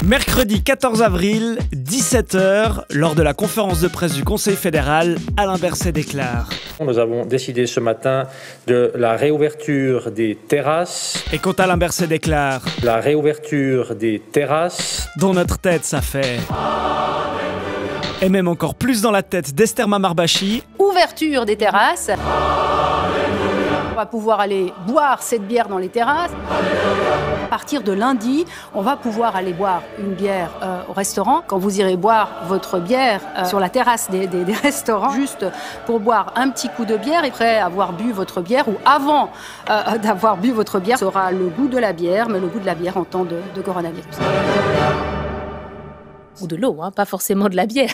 Mercredi 14 avril, 17 h, lors de la conférence de presse du Conseil fédéral, Alain Berset déclare: Nous avons décidé ce matin de la réouverture des terrasses. Et quand Alain Berset déclare: La réouverture des terrasses. Dans notre tête, ça fait... Et même encore plus dans la tête d'Esther Mamarbachi. Ouverture des terrasses. On va pouvoir aller boire cette bière dans les terrasses. À partir de lundi, on va pouvoir aller boire une bière au restaurant. Quand vous irez boire votre bière sur la terrasse des restaurants, juste pour boire un petit coup de bière, et après avoir bu votre bière, ou avant d'avoir bu votre bière, ce sera le goût de la bière, mais le goût de la bière en temps de coronavirus. Ou de l'eau, hein, pas forcément de la bière.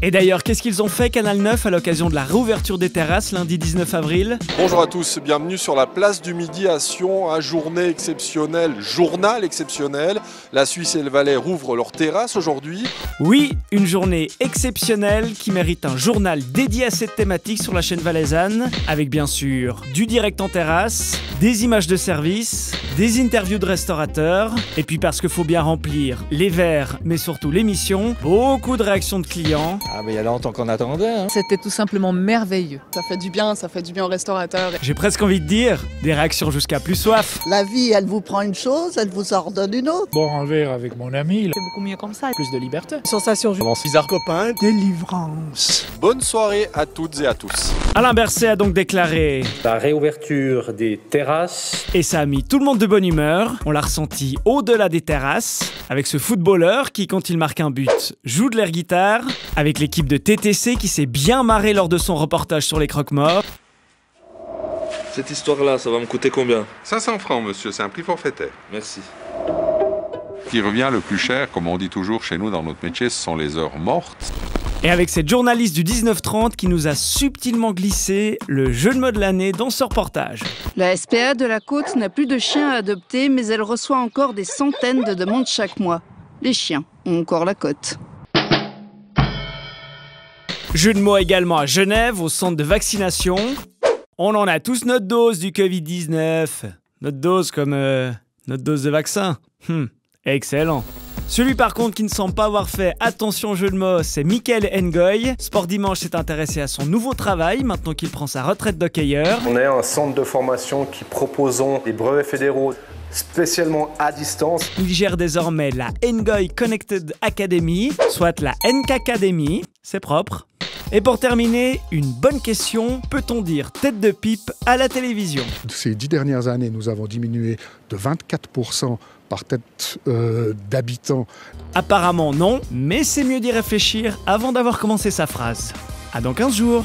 Et d'ailleurs, qu'est-ce qu'ils ont fait, Canal 9, à l'occasion de la réouverture des terrasses lundi 19 avril? Bonjour à tous, bienvenue sur la place du Midi à Sion, journée exceptionnelle, journal exceptionnel. La Suisse et le Valais rouvrent leurs terrasses aujourd'hui. Oui, une journée exceptionnelle qui mérite un journal dédié à cette thématique sur la chaîne valaisanne, avec bien sûr du direct en terrasse, des images de service, des interviews de restaurateurs, et puis parce qu'il faut bien remplir les verres, mais surtout l'émission, beaucoup de réactions de clients. Ah mais il y a longtemps qu'on attendait. Hein. C'était tout simplement merveilleux. Ça fait du bien aux restaurateurs. J'ai presque envie de dire, des réactions jusqu'à plus soif. La vie, elle vous prend une chose, elle vous ordonne une autre. Boire un verre avec mon ami. C'est beaucoup mieux comme ça. Plus de liberté. Sensation bizarre copain. Délivrance. Bonne soirée à toutes et à tous. Alain Berset a donc déclaré La réouverture des terrasses. et ça a mis tout le monde de bonne humeur. On l'a ressenti au-delà des terrasses, avec ce footballeur qui, quand il marque un but, joue de l'air guitare, avec l'équipe de TTC qui s'est bien marrée lors de son reportage sur les croque-morts. Cette histoire-là, ça va me coûter combien? 500 francs, monsieur, c'est un prix forfaitaire. Merci. Ce qui revient le plus cher, comme on dit toujours chez nous dans notre métier, ce sont les heures mortes. Et avec cette journaliste du 19-30 qui nous a subtilement glissé le jeu de mots de l'année dans ce reportage. La SPA de la Côte n'a plus de chiens à adopter, mais elle reçoit encore des centaines de demandes chaque mois. Les chiens ont encore la cote. Jeu de mots également à Genève, au centre de vaccination. On en a tous notre dose du Covid-19. Notre dose comme notre dose de vaccin. Excellent. Celui par contre qui ne semble pas avoir fait attention au jeu de mots, c'est Michael Ngoy. Sport Dimanche s'est intéressé à son nouveau travail, maintenant qu'il prend sa retraite d'hockeyeur. On est un centre de formation qui proposons des brevets fédéraux spécialement à distance. Il gère désormais la Ngoy Connected Academy, soit la NK Academy, c'est propre. Et pour terminer, une bonne question, peut-on dire tête de pipe à la télévision? Ces 10 dernières années, nous avons diminué de 24% par tête d'habitants. Apparemment non, mais c'est mieux d'y réfléchir avant d'avoir commencé sa phrase. À dans 15 jours.